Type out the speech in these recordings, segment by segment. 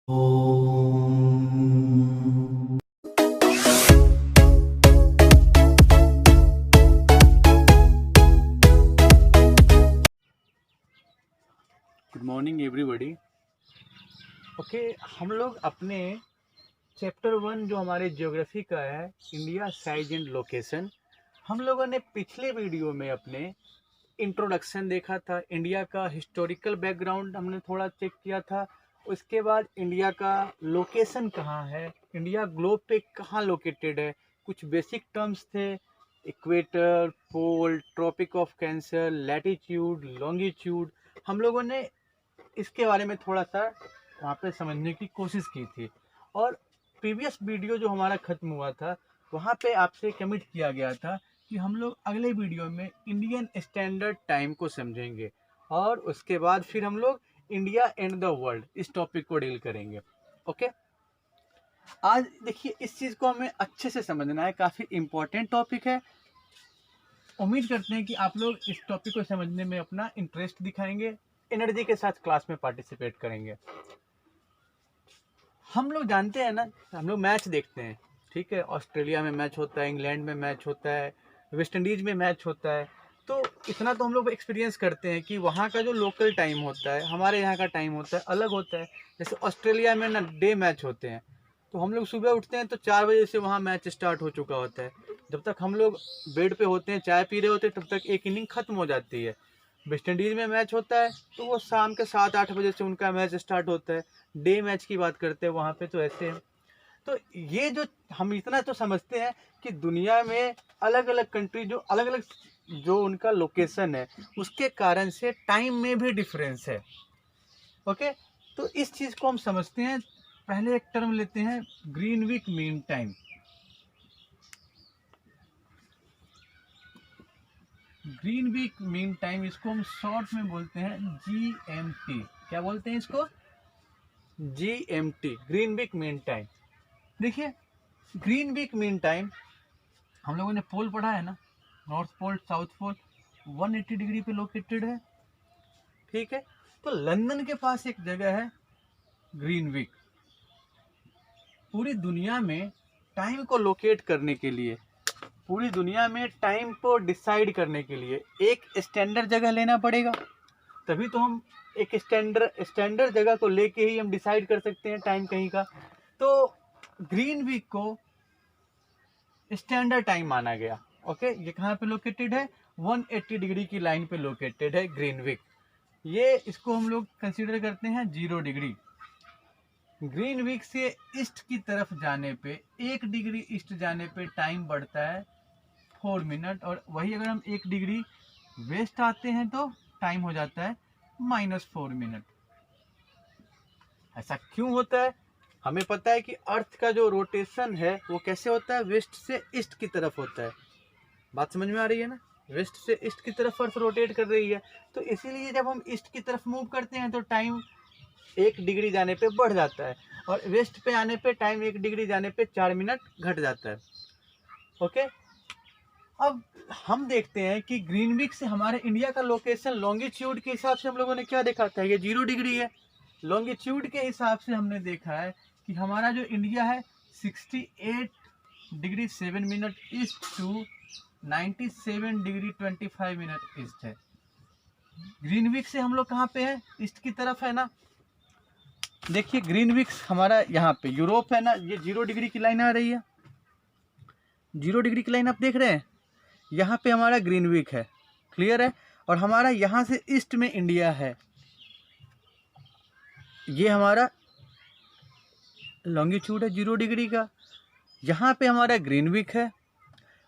Good morning everybody. Okay, हम लोग अपने चैप्टर 1 जो हमारे ज्योग्राफी का है, इंडिया साइज एंड लोकेशन, हम लोगों ने पिछले वीडियो में अपने इंट्रोडक्शन देखा था। इंडिया का हिस्टोरिकल बैकग्राउंड हमने थोड़ा चेक किया था। उसके बाद इंडिया का लोकेशन कहाँ है, इंडिया ग्लोब पे कहाँ लोकेटेड है, कुछ बेसिक टर्म्स थे, equator, pole, tropic of cancer, latitude, longitude. हम लोगों ने इसके बारे में थोड़ा सा वहाँ पे समझने की कोशिश की थी। और प्रीवियस वीडियो जो हमारा ख़त्म हुआ था, वहाँ पे आपसे कमिट किया गया था कि हम लोग अगले वीडियो में इंडियन स्टैंडर्ड टाइम को समझेंगे और उसके बाद फिर हम लोग इंडिया एंड द वर्ल्ड इस टॉपिक को डील करेंगे। ओके, आज देखिए इस चीज़ को हमें अच्छे से समझना है, काफ़ी इम्पोर्टेंट टॉपिक है। उम्मीद करते हैं कि आप लोग इस टॉपिक को समझने में अपना इंटरेस्ट दिखाएंगे, एनर्जी के साथ क्लास में पार्टिसिपेट करेंगे। हम लोग जानते हैं ना, हम लोग मैच देखते हैं, ठीक है। ऑस्ट्रेलिया में मैच होता है, इंग्लैंड में मैच होता है, वेस्ट इंडीज़ में मैच होता है। तो इतना तो हम लोग एक्सपीरियंस करते हैं कि वहाँ का जो लोकल टाइम होता है, हमारे यहाँ का टाइम होता है, अलग होता है। जैसे ऑस्ट्रेलिया में ना डे मैच होते हैं, तो हम लोग सुबह उठते हैं तो 4 बजे से वहाँ मैच स्टार्ट हो चुका होता है। जब तक हम लोग बेड पे होते हैं, चाय पी रहे होते हैं, तब तक एक इनिंग ख़त्म हो जाती है। वेस्ट इंडीज़ में मैच होता है तो वो शाम के 7-8 बजे से उनका मैच स्टार्ट होता है। डे मैच की बात करते हैं वहाँ पे, तो ऐसे है। तो ये जो हम इतना तो समझते हैं कि दुनिया में अलग अलग कंट्री जो अलग अलग जो उनका लोकेशन है, उसके कारण से टाइम में भी डिफरेंस है। ओके, तो इस चीज़ को हम समझते हैं। पहले एक टर्म लेते हैं, Greenwich mean time. Greenwich mean time, इसको हम शॉर्ट में बोलते हैं GMT। क्या बोलते हैं इसको? GMT, Greenwich mean time. देखिए, ग्रीनविच मीन टाइम हम लोगों ने पोल पढ़ा है ना, north pole south pole 180 degree पे लोकेटेड है, ठीक है। तो लंदन के पास एक जगह है ग्रीनविच। पूरी दुनिया में टाइम को लोकेट करने के लिए, पूरी दुनिया में टाइम को डिसाइड करने के लिए एक स्टैंडर्ड जगह लेना पड़ेगा, तभी तो हम एक स्टैंडर्ड जगह को लेके ही हम डिसाइड कर सकते हैं टाइम कहीं का। तो ग्रीनविच को स्टैंडर्ड टाइम माना गया। ओके, ये कहाँ पे लोकेटेड है? 180 डिग्री की लाइन पे लोकेटेड है ग्रीनविच। ये इसको हम लोग कंसीडर करते हैं 0 डिग्री। ग्रीनविच से ईस्ट की तरफ जाने पे, 1 डिग्री ईस्ट जाने पे टाइम बढ़ता है 4 मिनट, और वही अगर हम 1 डिग्री वेस्ट आते हैं तो टाइम हो जाता है -4 मिनट। ऐसा क्यों होता है? हमें पता है कि अर्थ का जो रोटेशन है वो कैसे होता है, वेस्ट से ईस्ट की तरफ होता है। बात समझ में आ रही है ना? वेस्ट से ईस्ट की तरफ अर्थ रोटेट कर रही है, तो इसीलिए जब हम ईस्ट की तरफ मूव करते हैं तो टाइम 1 डिग्री जाने पे बढ़ जाता है, और वेस्ट पे आने पे टाइम 1 डिग्री जाने पे 4 मिनट घट जाता है। ओके, अब हम देखते हैं कि ग्रीनविच से हमारे इंडिया का लोकेशन लॉन्गिट्यूड के हिसाब से हम लोगों ने क्या देखा था, ये 0 डिग्री है। लॉन्गिट्यूड के हिसाब से हमने देखा है कि हमारा जो इंडिया है 68 degree 7 minute east to 97 degree 25 minute east है। ग्रीनविच से हम लोग कहाँ पे हैं? ईस्ट की तरफ है ना। देखिए, ग्रीनविच हमारा यहाँ पे यूरोप है ना, ये 0 डिग्री की लाइन आ रही है, 0 डिग्री की लाइन आप देख रहे हैं, यहाँ पे हमारा ग्रीनविच है, क्लियर है। और हमारा यहाँ से ईस्ट में इंडिया है, ये हमारा लॉन्गिट्यूड है 0 डिग्री का, यहाँ पे हमारा ग्रीनविच है।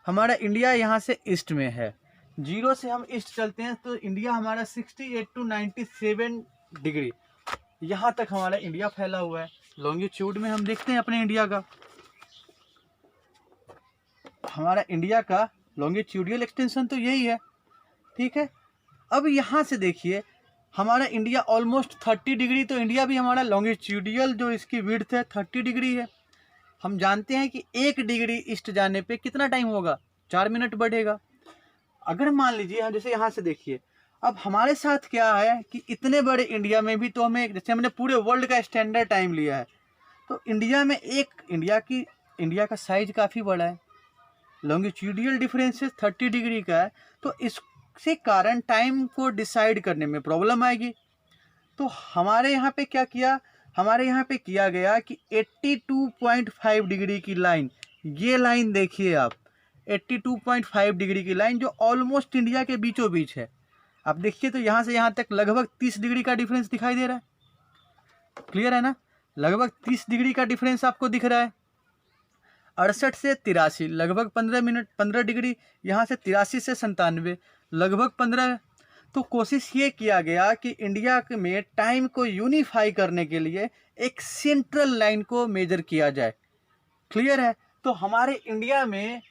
हमारा इंडिया यहाँ से ईस्ट में है, 0 से हम ईस्ट चलते हैं तो इंडिया हमारा 68 टू 97 डिग्री, यहाँ तक हमारा इंडिया फैला हुआ है। लॉन्गिट्यूड में हम देखते हैं अपने इंडिया का, हमारा इंडिया का लॉन्गिट्यूडियल एक्सटेंशन तो यही है, ठीक है। अब यहाँ से देखिए, हमारा इंडिया ऑलमोस्ट 30 डिग्री, तो इंडिया भी हमारा लॉन्गिट्यूडियल जो इसकी विड्थ है 30 डिग्री है। हम जानते हैं कि 1 डिग्री ईस्ट जाने पे कितना टाइम होगा, 4 मिनट बढ़ेगा। अगर मान लीजिए, हम जैसे यहाँ से देखिए, अब हमारे साथ क्या है कि इतने बड़े इंडिया में भी तो हमें, जैसे हमने पूरे वर्ल्ड का स्टैंडर्ड टाइम लिया है, तो इंडिया में इंडिया का साइज काफ़ी बड़ा है, लॉन्गिट्यूडियल डिफरेंसेस 30 डिग्री का है, तो इसके कारण टाइम को डिसाइड करने में प्रॉब्लम आएगी। तो हमारे यहाँ पे क्या किया, हमारे यहाँ पे किया गया कि 82.5 डिग्री की लाइन, ये लाइन देखिए आप, 82.5 डिग्री की लाइन जो ऑलमोस्ट इंडिया के बीचों बीच है। आप देखिए तो यहाँ से यहाँ तक लगभग 30 डिग्री का डिफरेंस दिखाई दे रहा है, क्लियर है ना, लगभग 30 डिग्री का डिफरेंस आपको दिख रहा है। 68 से 83 लगभग 15 डिग्री, यहाँ से 83 से 97 लगभग 15। तो कोशिश ये किया गया कि इंडिया में टाइम को यूनिफाई करने के लिए एक सेंट्रल लाइन को मेजर किया जाए, क्लियर है। तो हमारे इंडिया में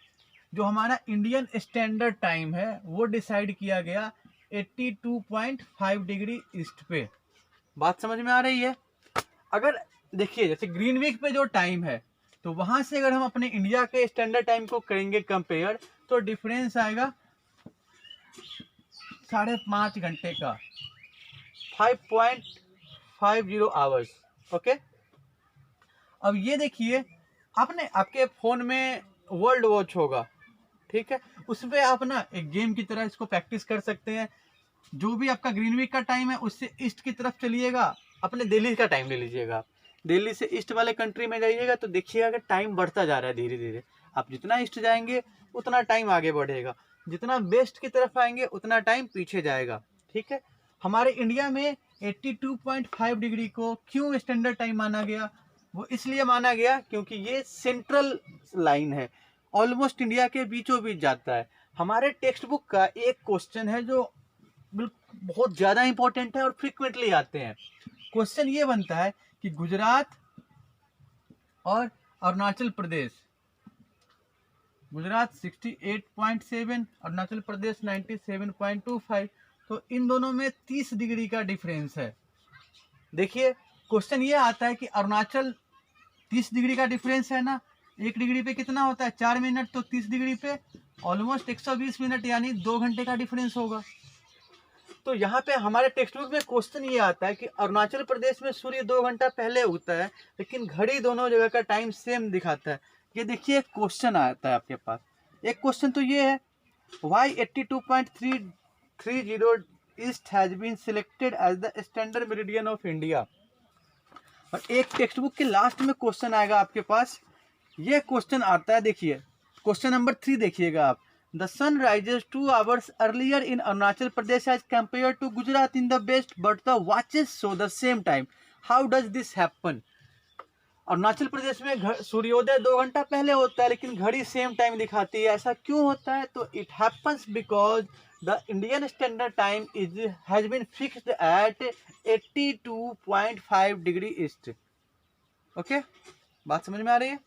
जो हमारा इंडियन स्टैंडर्ड टाइम है वो डिसाइड किया गया 82.5 डिग्री ईस्ट पे। बात समझ में आ रही है। अगर देखिए जैसे ग्रीनविच पे जो टाइम है, तो वहां से अगर हम अपने इंडिया के स्टैंडर्ड टाइम को करेंगे कंपेयर, तो डिफरेंस आएगा 5.5 घंटे का, 5.50 आवर्स। ओके, अब ये देखिए, आपके फोन में वर्ल्ड वॉच होगा, ठीक है, उसमें आप ना एक गेम की तरह इसको प्रैक्टिस कर सकते हैं। जो भी आपका ग्रीनविच का टाइम है उससे ईस्ट की तरफ चलिएगा, अपने दिल्ली का टाइम ले लीजिएगा, दिल्ली से ईस्ट वाले कंट्री में जाइएगा तो देखिएगा कि टाइम बढ़ता जा रहा है धीरे धीरे। आप जितना ईस्ट जाएंगे उतना टाइम आगे बढ़ेगा, जितना वेस्ट की तरफ आएंगे उतना टाइम पीछे जाएगा, ठीक है। हमारे इंडिया में 82.5 डिग्री को क्यों स्टैंडर्ड टाइम माना गया, वो इसलिए माना गया क्योंकि ये सेंट्रल लाइन है, ऑलमोस्ट इंडिया के बीचों बीच जाता है। हमारे टेक्स्ट बुक का एक क्वेश्चन है जो बहुत ज़्यादा इंपॉर्टेंट है और फ्रिक्वेंटली आते हैं। क्वेश्चन ये बनता है कि गुजरात और अरुणाचल प्रदेश, गुजरात 68.7, अरुणाचल प्रदेश 97.25, तो इन दोनों में 30 डिग्री का डिफरेंस है। देखिए क्वेश्चन ये आता है कि अरुणाचल 30 डिग्री का डिफरेंस है ना, 1 डिग्री पे कितना होता है 4 मिनट, तो 30 डिग्री पे ऑलमोस्ट 120 मिनट यानी 2 घंटे का डिफरेंस होगा। तो यहाँ पे हमारे टेक्स्ट बुक में क्वेश्चन ये आता है कि अरुणाचल प्रदेश में सूर्य 2 घंटा पहले उगता है, लेकिन घड़ी दोनों जगह का टाइम सेम दिखाता है। ये देखिए क्वेश्चन आता है आपके पास, एक क्वेश्चन तो ये है, why 82.330 east has been selected as the standard meridian of India. और एक टेक्स्ट बुक के लास्ट में क्वेश्चन आएगा आपके पास, ये क्वेश्चन आता है, देखिए क्वेश्चन नंबर 3 देखिएगा आप, the sun rises 2 hours earlier in Arunachal Pradesh as compared to Gujarat in the west, but the watches show the same time, how does this happen. Arunachal Pradesh में सूर्योदय 2 घंटा पहले होता है लेकिन घड़ी सेम टाइम दिखाती है, ऐसा क्यों होता है। तो it happens because the Indian standard time has been fixed at 82.5 degree east. Okay, बात समझ में आ रही है,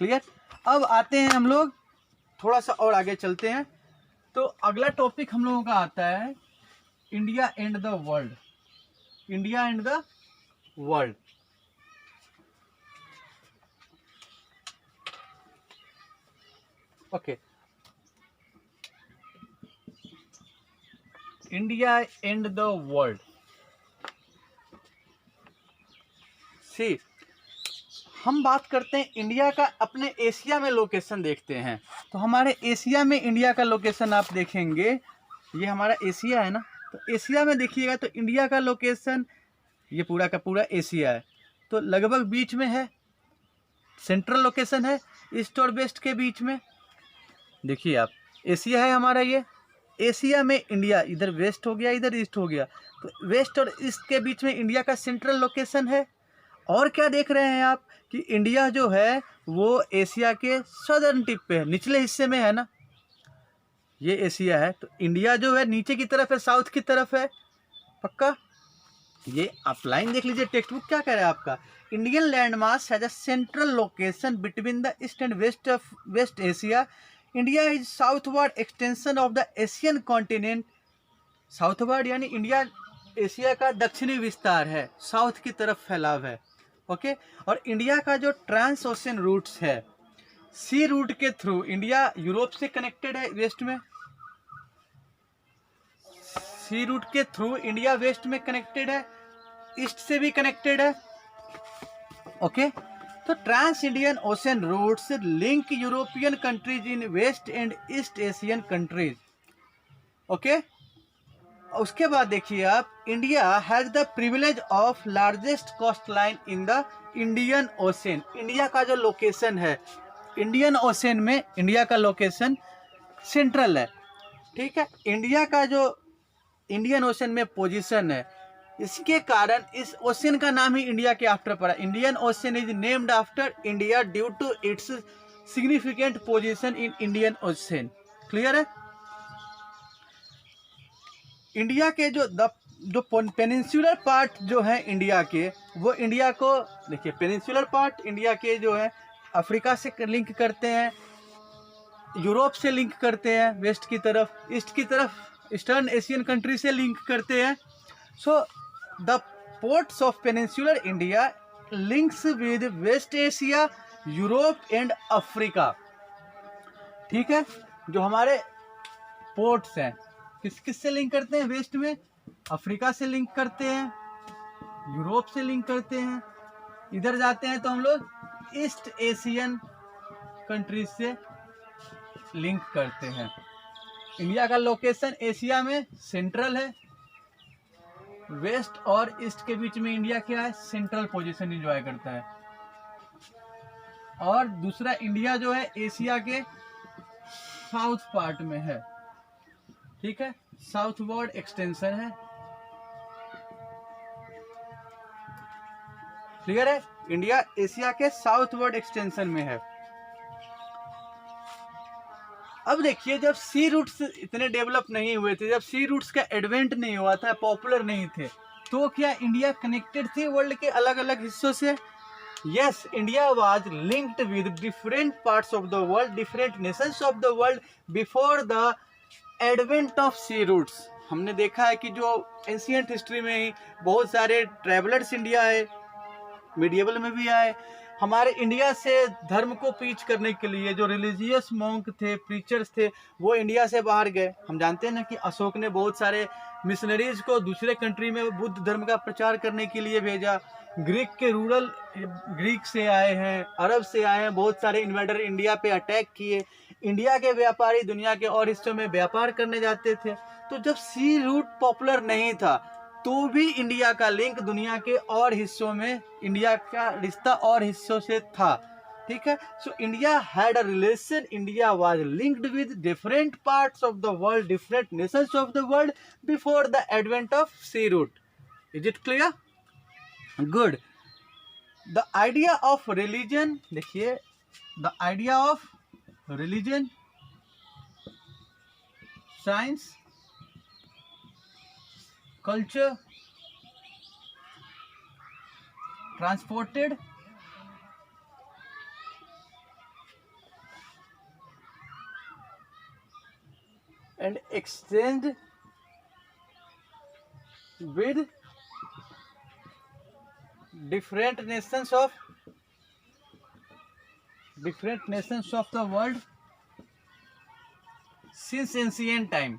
क्लियर। अब आते हैं हम लोग थोड़ा सा और आगे चलते हैं, तो अगला टॉपिक हम लोगों का आता है India and the world, India and the world. Okay, India and the world. See, हम बात करते हैं इंडिया का, अपने एशिया में लोकेशन देखते हैं, तो हमारे एशिया में इंडिया का लोकेशन आप देखेंगे, ये हमारा एशिया है ना, तो एशिया में देखिएगा तो इंडिया का लोकेशन ये पूरा का पूरा एशिया है, तो लगभग बीच में है, सेंट्रल लोकेशन है ईस्ट और वेस्ट के बीच में। देखिए आप, एशिया है हमारा, ये एशिया में इंडिया इधर वेस्ट हो गया इधर ईस्ट हो गया, तो वेस्ट और ईस्ट के बीच में इंडिया का सेंट्रल लोकेशन है। और क्या देख रहे हैं आप कि इंडिया जो है वो एशिया के सदर्न टिप पे है, निचले हिस्से में है ना, ये एशिया है, तो इंडिया जो है नीचे की तरफ है, साउथ की तरफ है, पक्का। ये आप लाइन देख लीजिए, टेक्स्ट बुक क्या कह रहा है आपका, Indian land mass has a central location between the east and west of west Asia, India is southward extension of the Asian continent. Southward यानी इंडिया एशिया का दक्षिणी विस्तार है, साउथ की तरफ फैलाव है। ओके, और इंडिया का जो ट्रांस ओशियन रूट्स है, सी रूट के थ्रू इंडिया यूरोप से कनेक्टेड है वेस्ट में, सी रूट के थ्रू इंडिया वेस्ट में कनेक्टेड है, ईस्ट से भी कनेक्टेड है। ओके, तो trans Indian ocean routes link European countries in west and east Asian countries. Okay, उसके बाद देखिए आप, India has the privilege of largest coast line in the Indian ocean. India का जो लोकेशन है इंडियन ओशन में, India का location central है, ठीक है। इंडिया का जो इंडियन ओशन में पोजीशन है, इसके कारण इस ओशन का नाम ही इंडिया के आफ्टर पड़ा। Indian ocean is named after India due to its significant position in Indian ocean. Clear है। इंडिया के जो पेनिनसुलर पार्ट जो है इंडिया के, वो इंडिया को देखिए, पेनिनसुलर पार्ट इंडिया के जो है अफ्रीका से लिंक करते हैं, यूरोप से लिंक करते हैं वेस्ट की तरफ, ईस्ट की तरफ ईस्टर्न एशियन कंट्री से लिंक करते हैं। So the ports of peninsular India links with west Asia, Europe and Africa. ठीक है, जो हमारे पोर्ट्स हैं किस से लिंक करते हैं? वेस्ट में अफ्रीका से लिंक करते हैं, यूरोप से लिंक करते हैं, इधर जाते हैं तो हम लोग ईस्ट एशियन कंट्रीज से लिंक करते हैं। इंडिया का लोकेशन एशिया में सेंट्रल है, वेस्ट और ईस्ट के बीच में इंडिया क्या है? सेंट्रल पोजीशन एंजॉय करता है। और दूसरा, इंडिया जो है एशिया के साउथ पार्ट में है, ठीक है, साउथवर्ड एक्सटेंशन है। क्लियर है, इंडिया एशिया के साउथवर्ड एक्सटेंशन में है। अब देखिए, जब सी रूट्स इतने डेवलप नहीं हुए थे, जब सी रूट्स का एडवेंट नहीं हुआ था, पॉपुलर नहीं थे, तो क्या इंडिया कनेक्टेड थी वर्ल्ड के अलग अलग हिस्सों से? Yes, India was linked with different parts of the world, different nations of the world before the advent of sea routes. हमने देखा है कि जो एंशिएंट हिस्ट्री में ही बहुत सारे ट्रैवलर्स इंडिया आए, मिडिएवल में भी आए। हमारे इंडिया से धर्म को प्रीच करने के लिए जो रिलीजियस मॉन्क थे, प्रीचर्स थे, वो इंडिया से बाहर गए। हम जानते हैं ना कि अशोक ने बहुत सारे मिशनरीज को दूसरे कंट्री में बुद्ध धर्म का प्रचार करने के लिए भेजा। ग्रीक से आए हैं, अरब से आए हैं, बहुत सारे इन्वेडर इंडिया पे अटैक किए। इंडिया के व्यापारी दुनिया के और हिस्सों में व्यापार करने जाते थे। तो जब सी रूट पॉपुलर नहीं था, तो भी इंडिया का लिंक दुनिया के और हिस्सों में, इंडिया का रिश्ता और हिस्सों से था। ठीक है, so India had a relation, India was linked with different parts of the world, different nations of the world before the advent of sea route. Is it clear? Good. The idea of religion, देखिए, the idea of religion, science, culture transported and exchanged with different nations of the world since ancient time।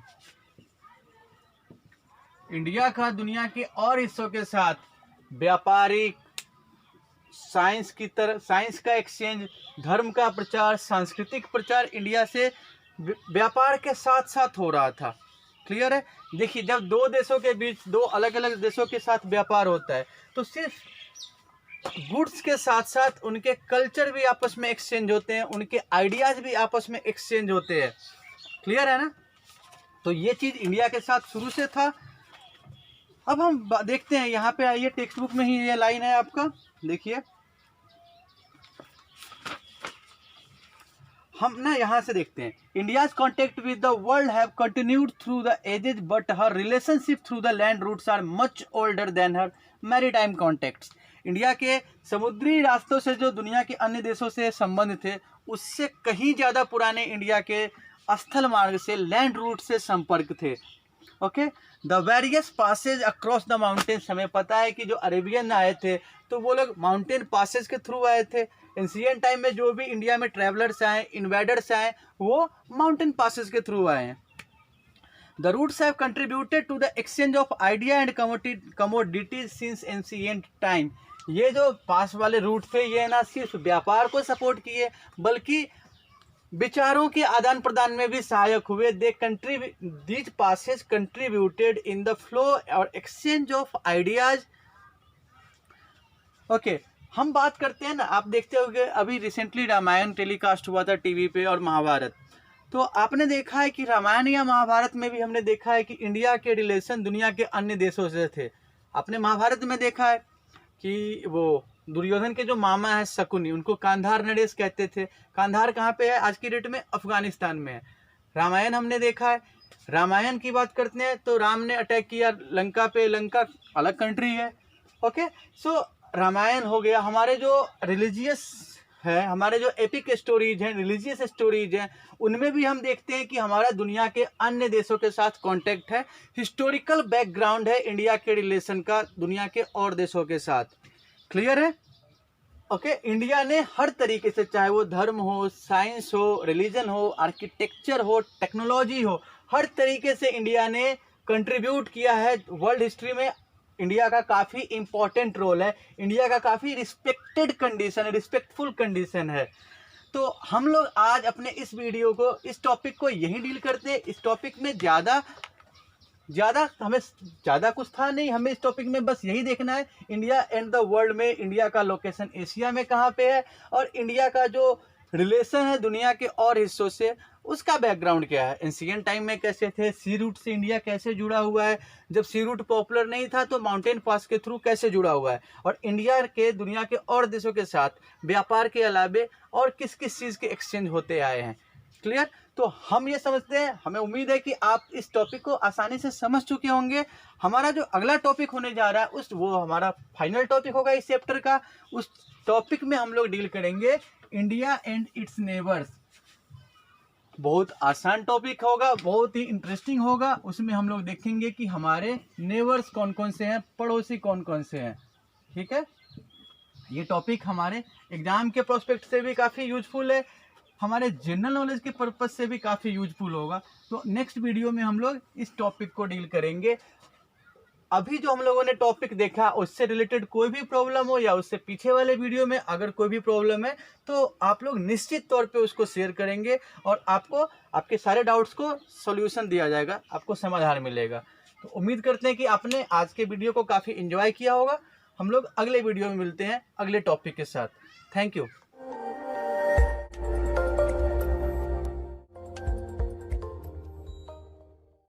India का दुनिया के और हिस्सों के साथ व्यापारिक, science की तरह, साइंस का एक्सचेंज, धर्म का प्रचार, सांस्कृतिक प्रचार इंडिया से व्यापार के साथ साथ हो रहा था। क्लियर है? देखिए, जब दो देशों के बीच, दो अलग अलग देशों के साथ व्यापार होता है, तो सिर्फ गुड्स के साथ साथ उनके कल्चर भी आपस में एक्सचेंज होते हैं, उनके आइडियाज भी आपस में एक्सचेंज होते हैं। क्लियर है ना? तो ये चीज़ इंडिया के साथ शुरू से था। अब हम देखते हैं, यहाँ पे आइए, टेक्स्ट बुक में ही ये लाइन है आपका, देखिए। हम ना यहाँ से देखते हैं, India's contact with the world have continued through the ages, but her relationship through the land routes are much older than her maritime contacts. India के समुद्री रास्तों से जो दुनिया के अन्य देशों से संबंध थे, उससे कहीं ज़्यादा पुराने इंडिया के स्थल मार्ग से, लैंड रूट से संपर्क थे। Okay, the various passes across the mountains, हमें पता है कि जो अरेबियन आए थे तो वो लोग माउंटेन पासेज के थ्रू आए थे। एंशिएंट टाइम में जो भी इंडिया में ट्रैवलर्स आए, इन्वेडर्स आए, वो माउंटेन पासेज के थ्रू आए हैं। The routes have contributed to the exchange of idea and commodities since ancient time. ये जो पास वाले रूट थे ये ना सिर्फ व्यापार को सपोर्ट किए बल्कि विचारों के आदान प्रदान में भी सहायक हुए। These passes contributed in the flow और एक्सचेंज ऑफ आइडियाज। ओके, हम बात करते हैं ना, आप देखते होंगे अभी रिसेंटली रामायण टेलीकास्ट हुआ था टीवी पे और महाभारत। तो आपने देखा है कि रामायण या महाभारत में भी हमने देखा है कि इंडिया के रिलेशन दुनिया के अन्य देशों से थे। आपने महाभारत में देखा है कि वो दुर्योधन के जो मामा है शकुनी, उनको कांधार नरेश कहते थे। कांधार कहाँ पे है आज की डेट में? अफगानिस्तान में है। रामायण हमने देखा है, रामायण की बात करते हैं तो राम ने अटैक किया लंका पे, लंका अलग कंट्री है। ओके, सो रामायण हो गया। हमारे जो रिलीजियस है, हमारे जो एपिक स्टोरीज हैं, रिलीजियस स्टोरीज हैं, उनमें भी हम देखते हैं कि हमारा दुनिया के अन्य देशों के साथ कांटेक्ट है। हिस्टोरिकल बैकग्राउंड है इंडिया के रिलेशन का दुनिया के और देशों के साथ। क्लियर है? ओके, इंडिया ने हर तरीके से, चाहे वो धर्म हो, साइंस हो, रिलीजन हो, आर्किटेक्चर हो, टेक्नोलॉजी हो, हर तरीके से इंडिया ने कंट्रीब्यूट किया है। वर्ल्ड हिस्ट्री में इंडिया का काफ़ी इंपॉर्टेंट रोल है, इंडिया का काफ़ी रिस्पेक्टेड कंडीशन है, रिस्पेक्टफुल कंडीशन है। तो हम लोग आज अपने इस वीडियो को, इस टॉपिक को यही डील करते हैं। इस टॉपिक में ज़्यादा हमें ज़्यादा कुछ था नहीं, हमें इस टॉपिक में बस यही देखना है इंडिया एंड द वर्ल्ड में इंडिया का लोकेशन एशिया में कहाँ पे है और इंडिया का जो रिलेशन है दुनिया के और हिस्सों से उसका बैकग्राउंड क्या है, एंशिएंट टाइम में कैसे थे, सी रूट से इंडिया कैसे जुड़ा हुआ है, जब सी रूट पॉपुलर नहीं था तो माउंटेन पास के थ्रू कैसे जुड़ा हुआ है, और इंडिया के दुनिया के और देशों के साथ व्यापार के अलावे और किस किस चीज़ के एक्सचेंज होते आए हैं। क्लियर? तो हम ये समझते हैं, हमें उम्मीद है कि आप इस टॉपिक को आसानी से समझ चुके होंगे। हमारा जो अगला टॉपिक होने जा रहा है वो हमारा फाइनल टॉपिक होगा इस चैप्टर का। उस टॉपिक में हम लोग डील करेंगे इंडिया एंड इट्स नेबर्स। बहुत आसान टॉपिक होगा, बहुत ही इंटरेस्टिंग होगा। उसमें हम लोग देखेंगे कि हमारे नेबर्स कौन कौन से हैं, पड़ोसी कौन कौन से हैं। ठीक है, ये टॉपिक हमारे एग्जाम के प्रोस्पेक्ट से भी काफ़ी यूजफुल है, हमारे जनरल नॉलेज के पर्पज से भी काफ़ी यूजफुल होगा। तो नेक्स्ट वीडियो में हम लोग इस टॉपिक को डील करेंगे। अभी जो हम लोगों ने टॉपिक देखा उससे रिलेटेड कोई भी प्रॉब्लम हो या उससे पीछे वाले वीडियो में अगर कोई भी प्रॉब्लम है तो आप लोग निश्चित तौर पे उसको शेयर करेंगे और आपको आपके सारे डाउट्स को सॉल्यूशन दिया जाएगा, आपको समाधान मिलेगा। तो उम्मीद करते हैं कि आपने आज के वीडियो को काफ़ी एंजॉय किया होगा। हम लोग अगले वीडियो में मिलते हैं अगले टॉपिक के साथ। Thank you.